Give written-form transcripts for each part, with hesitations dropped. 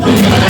Jericho,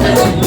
Let's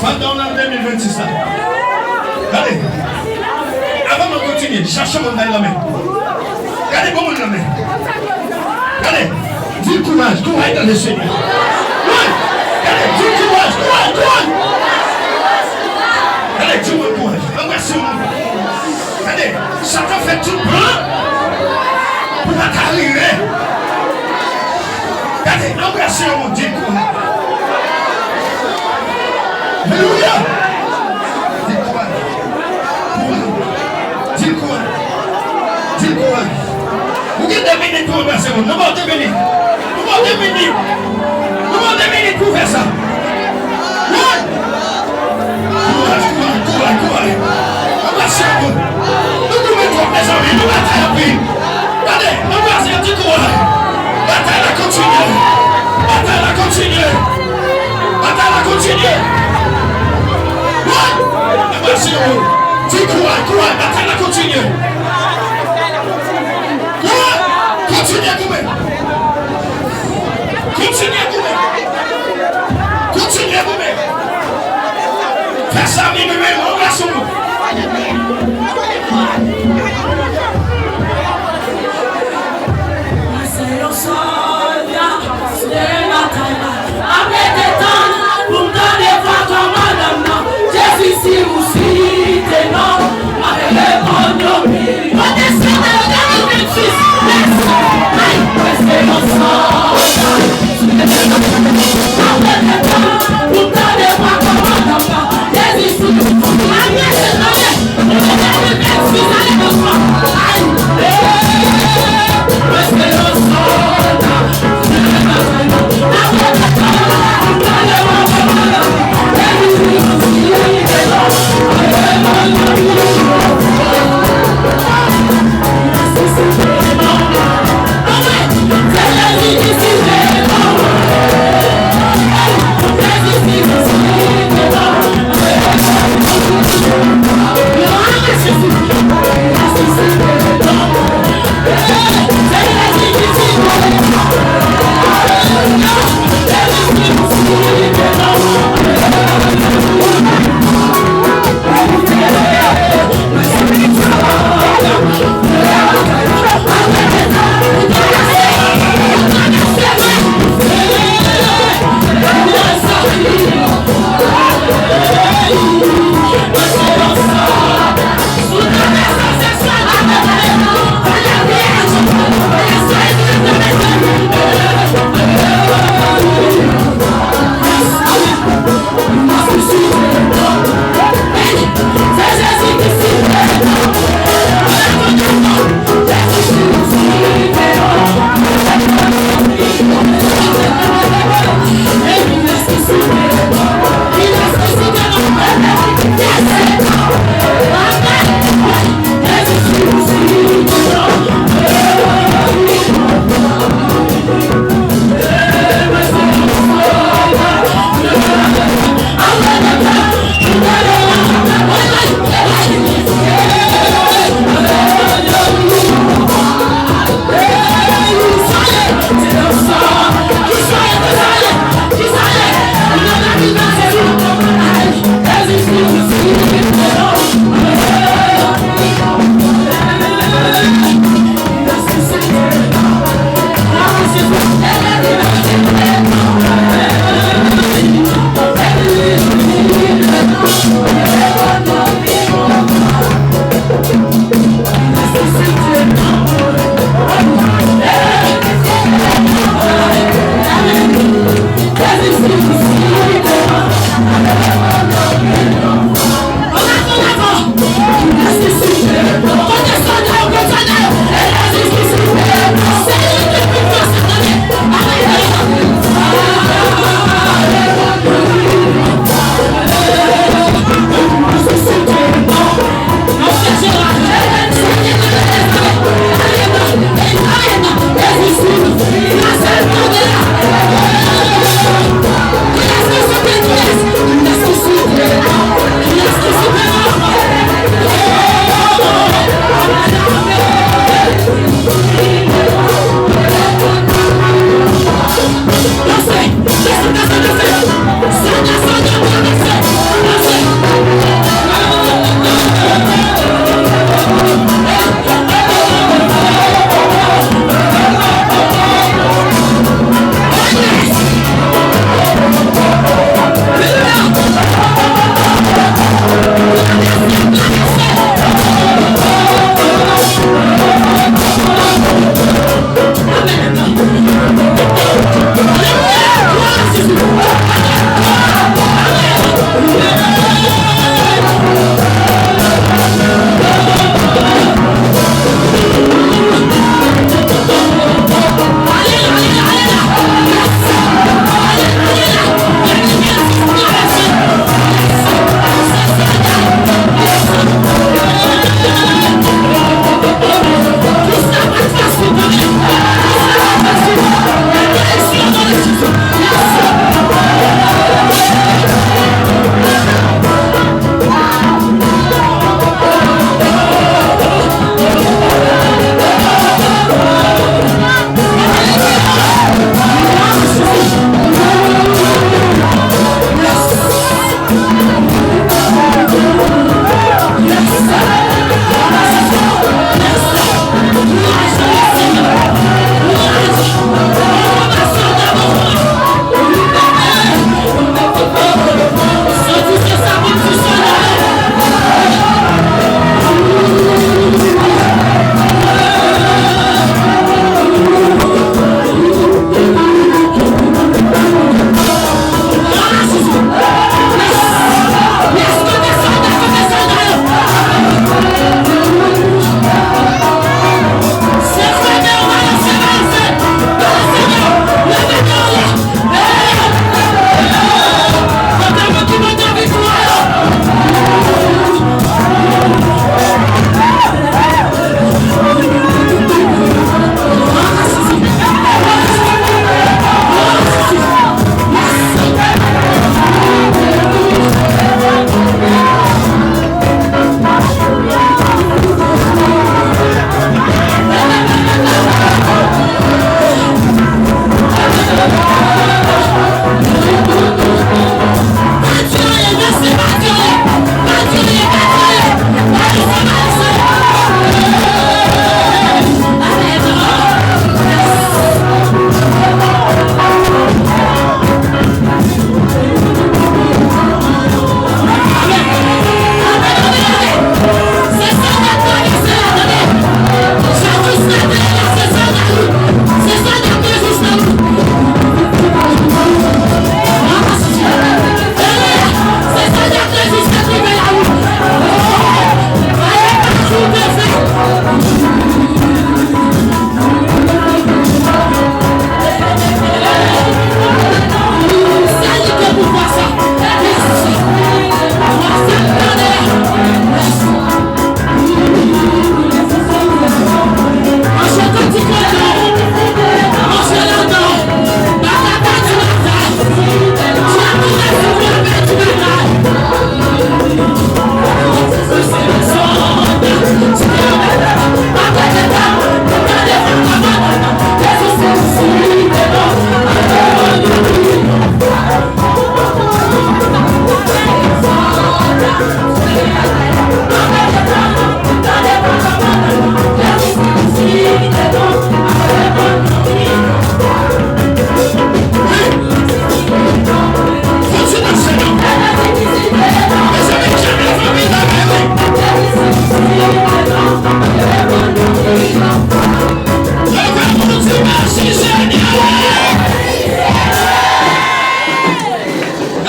Pendant l'an 2026. Allez. Avant de continuer, cherchez mon dans la main. Regardez bon mon main. Allez, dis courage dans le Seigneur. Allez, dis courage. Allez, dis-moi courage. Embrassez-moi. Allez, Satan fait tout plan pour t'arriver. Allez, embrassez-moi, dis courage. Alléluia. Dis courage. Vous avez 2 minutes pour embrasser moi. Nous avons 2 minutes. Nous avons 2 minutes pour faire ça. Courage. Embrassez-moi. Nous mettons mes amis. Nous battons la vie. Allez, embrassez, dis courage. Bataille à continuer. Embrassez-moi. Dis courage. Bataille à continuer. Continuez à couper. Fais ça, embrassons-nous. C'est le soldat de bataille. Après des temps, pour donner votre madame, Jésus si vous citez non, avec le bonhomme. On descend de la 26. C'est le soldat. Après des temps, pour donner votre madame, Jésus si vous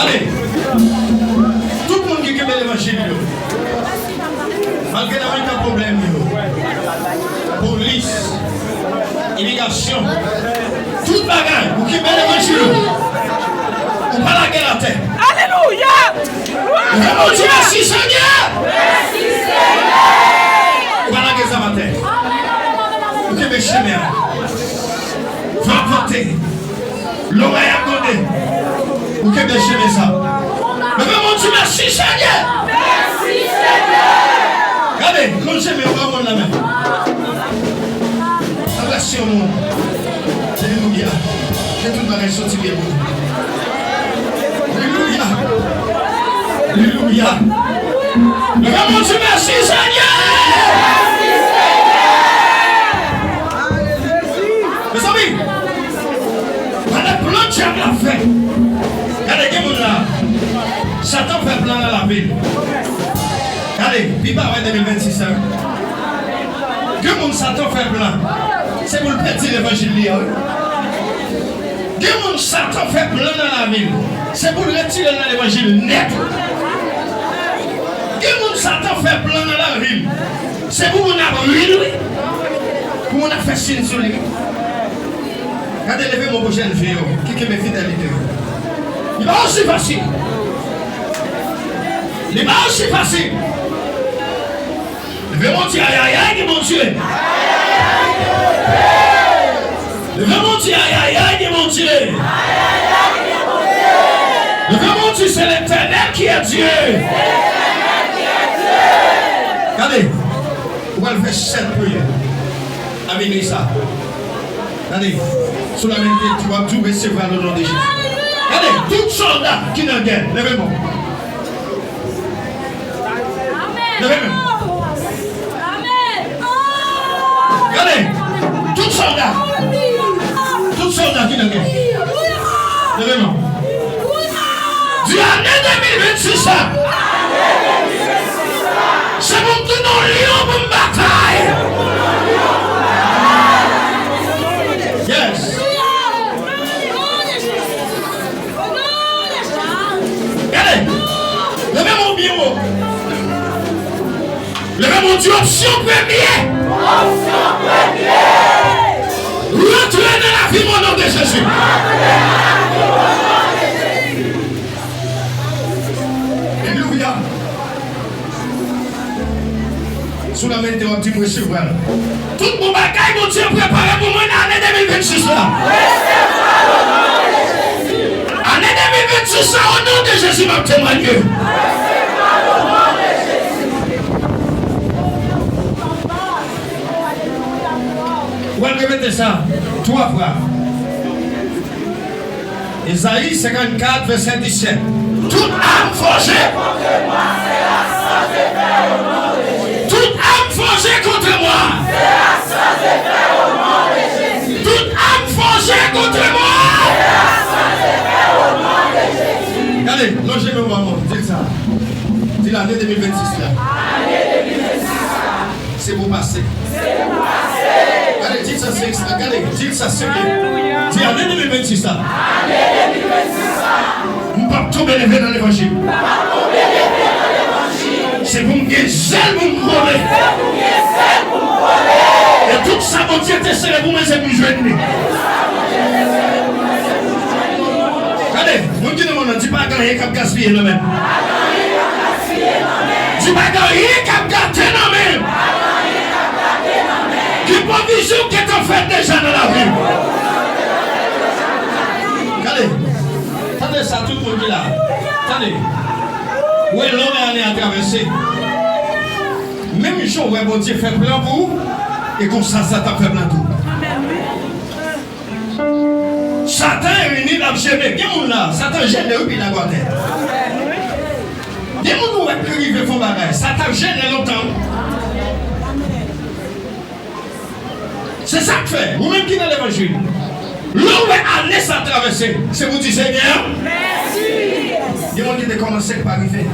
Allez. Tout le monde qui a l'évangile, malgré un problème, police, immigration, toute bagarre, vous qui avez l'évangile, vous pas la guerre à terre. Alléluia! Vraiment, tu merci Seigneur! Merci Seigneur! Vous pas la guerre à terre. Vous qui avez chemin, voter, l'oreille à côté, vous qui avez chemin ça. Mais vraiment, tu merci Seigneur! Merci Seigneur! Regardez, quand j'aime, on va la main. Attention, alléluia. Que tout le monde sorti bien. Alléluia. Alléluia. Mais vraiment, tu merci Seigneur! Mes amis, pendant que l'autre diable l'a fait, regardez, Satan fait plan dans la ville. Regardez, Biba 2026. Que mon Satan fait plan, c'est pour le petit l'évangile. Que mon Satan fait plan dans la ville, c'est pour le retirer dans l'évangile net. Que mon Satan fait plan dans la ville, c'est pour mon abri, pour mon affaire signe sur lui. Regardez, levez mon prochaine fille, qui est mes fidélités. Il va aussi facile. Il va aussi facile. Levez mon Dieu, aïe aïe aïe, mon Dieu. Levez mon Dieu, aïe aïe aïe, mon Dieu. Levez mon Dieu, c'est l'Éternel qui est Dieu. Regardez, on va le faire 7 prières. Amenez ça. Regardez, sous la main, tu vas tout recevoir le nom de Jésus. Regardez, tout soldat qui est en guerre, levez-moi. Levez-moi. Regardez, tout soldat qui est en guerre. Levez-moi. Du année 2026, c'est mon tout nom lion pour me bataille. Yes. Regardez, levez mon bureau. Levez mon Dieu, option première. Option première. Retournez dans la vie, mon nom de Jésus. Alléluia. Sous la main de votre Dieu, recevoir. Tout mon bagage, mon Dieu, préparé pour moi en année 2026 là. Année 2026 là, au nom de Jésus, m'a témoigné. Vous allez répéter ça 3 fois. Isaïe 54, verset 17. Toute âme forgée contre moi sera sans effet au nom de Jésus. Toute âme forgée contre moi sera sans effet au nom de Jésus. Toute âme forgée contre moi sera sans effet au nom de Jésus. Allez, logez-le maman, dis ça. Dis l'année 2026 là. Année 2026 c'est pour passer. C'est pour passer. Allez, dis ça, c'est extra. Allez, dis ça, c'est bien. Dis année 2026 là. Année 2026 là. Nous ne pouvons pas tomber les dans l'évangile. C'est pour me guérir, c'est pour me voler. Et tout ça, mon Dieu, t'es serré pour moi, c'est pour me joindre. Regardez, mon Dieu, ne dis pas gagner comme gaspiller le même. Dis pas gagner comme gâter le même. Qui peut vision que tu as fait déjà dans la vie. Regardez. Attendez ça, tout le monde qui est là. Attendez. Où est l'homme est à traverser? Même jour où mon Dieu fait plein pour vous, et comme ça, Satan fait plein tout. Satan est réuni dans le chemin. Qui est là? Satan gêne et puis la guerre. Qui est où est-ce qu'il veut faire bagage? Satan gêne longtemps. C'est ça que fait. Vous-même qui est dans l'évangile. L'homme est allé sans traverser. C'est vous dire Seigneur. Merci. Il y a des gens qui ont commencé par arriver.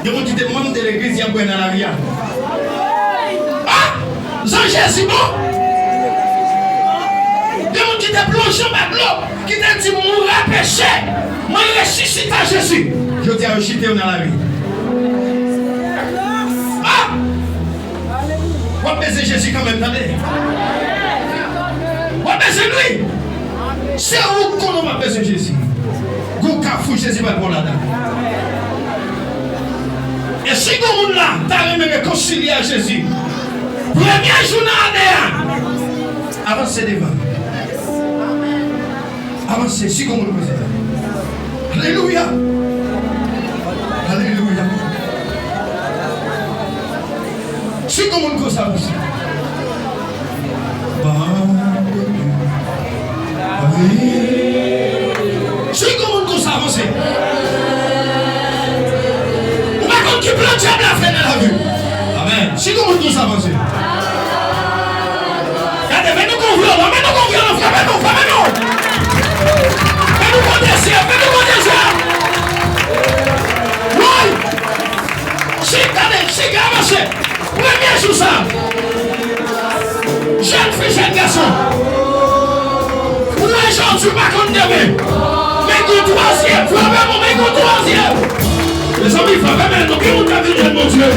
Il y a des gens qui demandent de l'église, il y a dans la vie. Ah! Jean-Jésus, bon? Il y a des gens qui ont plongé dans l'eau, qui ont dit mourir péché. Moi, ressuscite à Jésus. Je dis à ressusciter dans la vie. Ah! On va baiser Jésus quand même, attendez. On va baiser lui. C'est où qu'on va baiser Jésus. Vous cafou Jésus va pour la dame. Et si vous là, t'as même réconcilié à Jésus. Premier journée avancez devant. Avancez, si vous le posez. Alléluia. Alléluia. Si vous le posez, avancez. Si vous le posez, avancez. Vous m'avez qui plan diable a fait dans la vue. Amen. Si vous le posez, avancez. Fais-nous confiance, fais-nous confiance, fais-nous, fais-nous. Fais-nous protéger, fais-nous protéger. Oui. Si, avancez. Premier jour ça. Jeune fille, jeune garçon. Pour les gens, tu ne vas pas condamner. Mais qu'on troisième, frappez-moi, mais qu'on troisième. Les amis, frappez-moi, donc ils vont t'avenir, mon Dieu.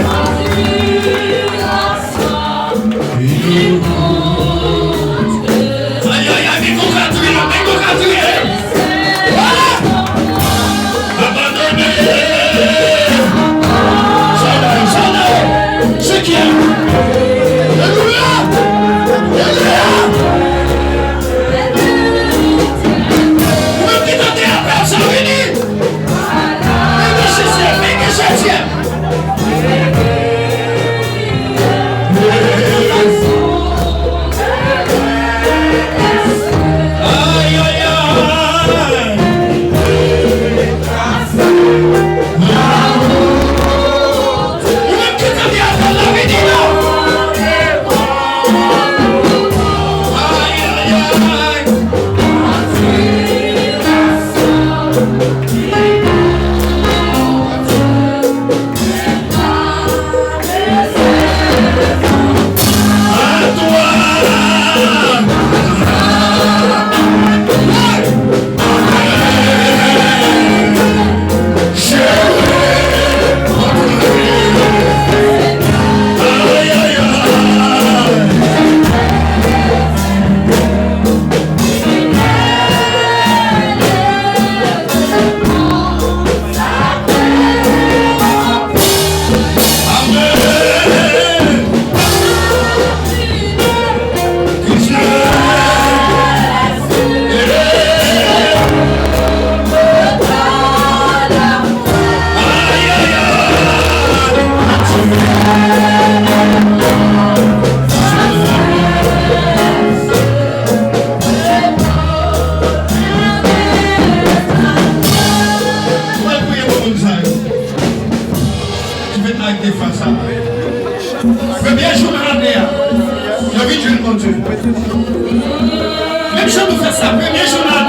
Même si nous faisons ça, premier journal,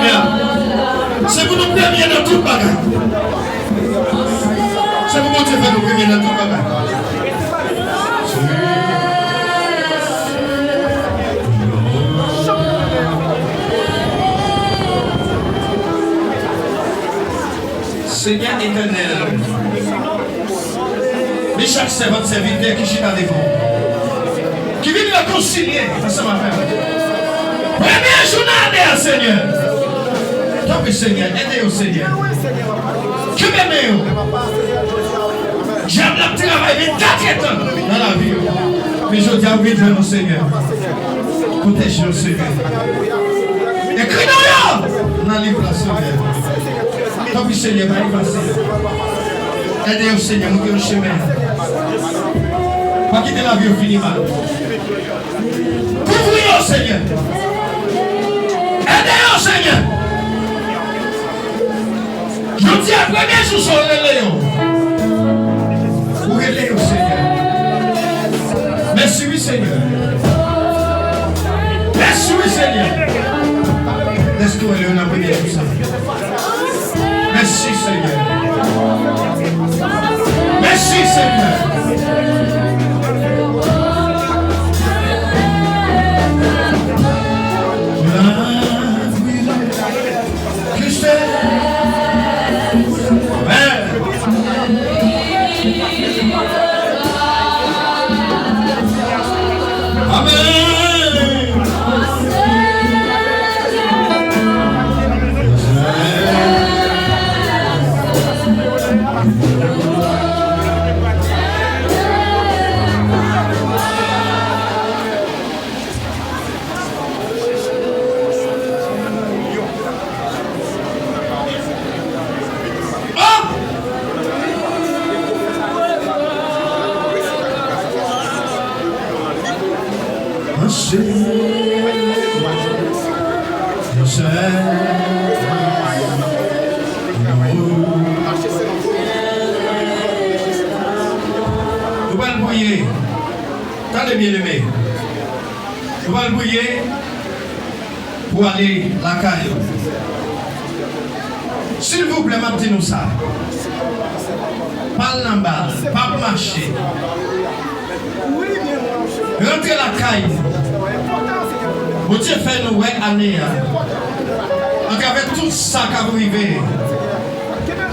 c'est pour nous premiers dans tout le bagage. C'est pour nous faire nous premiers dans tout le bagage. Seigneur éternel, mais chaque servante serviteur qui chita devant, qui vient nous réconcilier, ça m'a fait. Premier journal, Seigneur. Tant Seigneur, aidez au Seigneur. Que m'aimez-vous? J'aime le travail 24 ans dans la vie. Mais je dis à vous, Seigneur. Protégez-nous, Seigneur. Écris-nous dans le livre, Seigneur. Tant pis, Seigneur, va y passer. Aidez au Seigneur, nous le chemin. Pas quitter la vie au fini mal. Couvrez au Seigneur. Aidez au Seigneur. Je dis à premier jour sur le Léon. Vous aidez au Seigneur. Merci, oui, Seigneur. Merci, oui, Seigneur. Laisse-toi, Léon, à prier tout ça. Merci, Seigneur. Merci, Seigneur. Écoutez bien aimé. Je vais le prier pour aller à la caille. S'il vous plaît, m'a dit nous ça. Pas en bas, pas marcher. Rentrez la caille. Vous Dieu fait nous année. En travers tout ça qui vous vivez.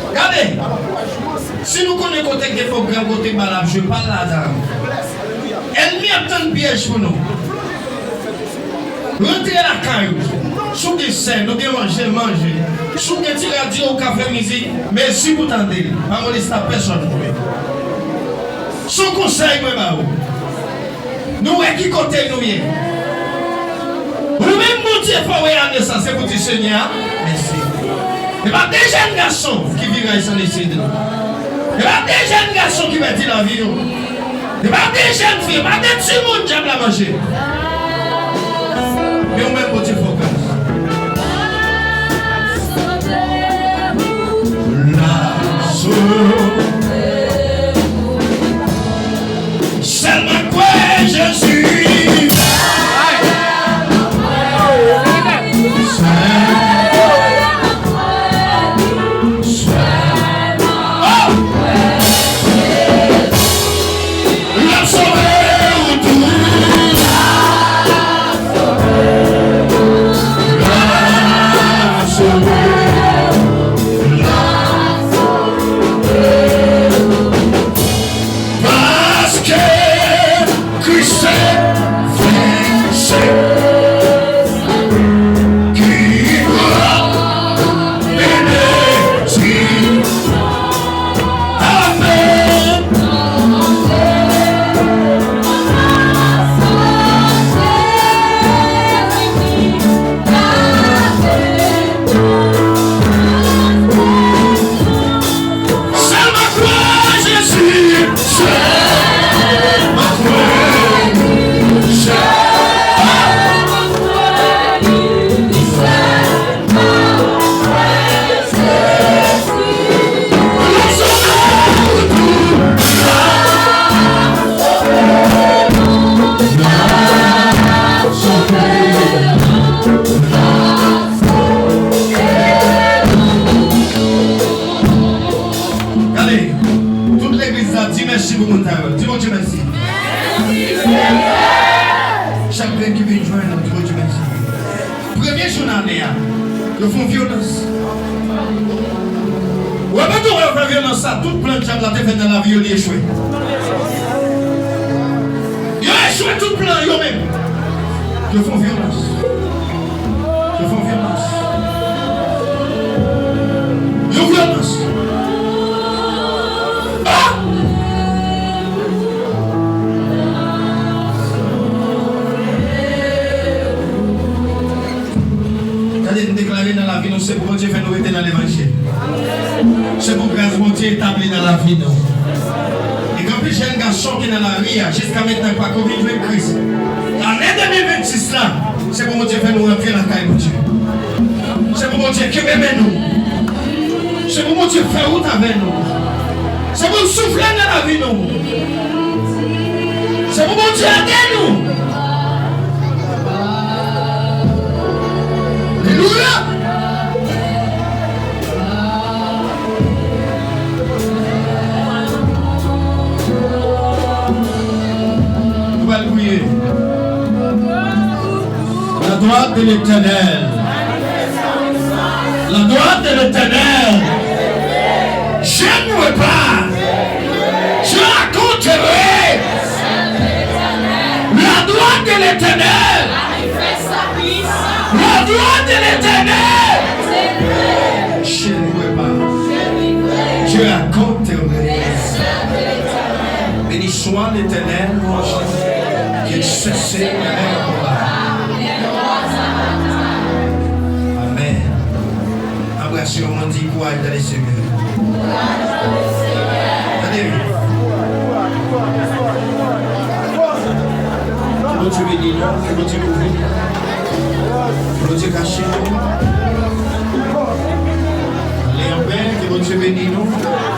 Regardez. Si nous connaissons des programmes côté malade, je parle là-dedans. Elle m'y attend de piège pour nous. Rentrez la caille. Sous des scènes, nous devons manger. Sous des radio au café musique, mais si vous tendez, pas molester personne. Sous conseil, nous qui côté nous y. Vous-même, mon Dieu, faut regarder ça, c'est pour dire Seigneur, merci. Il y a des jeunes garçons qui vivent ici dans les cités. Il y a des jeunes garçons qui mettent la vie. Il y a des jeunes filles, il y a des petits monde qui aiment la manger. Mais vous-même, mon Dieu, faut que seulement quoi je suis. C'est pour grâce mon Dieu établi dans la vie. Et quand les jeunes garçons qui sont dans la rue, jusqu'à maintenant, pas qu'on vive avec Christ. L'année 2026 là, c'est pour mon Dieu faire nous rentrer dans la caille, mon Dieu. C'est pour mon Dieu qui m'aime nous. C'est pour mon Dieu faire route avec nous. C'est pour nous souffler dans la vie nous. C'est pour mon Dieu aider nous. Alléluia. La droite de l'Éternel. La droite de l'Éternel. Je ne veux pas. Je raconterai. La droite de l'Éternel. La droite de l'Éternel. Je ne veux pas. Je raconterai. Béni soit l'Éternel, qui est cessé Amen. Embrassez au monde dit quoi dans les Seigneur. Allez. Que Dieu bénisse nous, que Dieu ouvre, que Dieu cache nous. Allez en paix, que Dieu bénisse nous.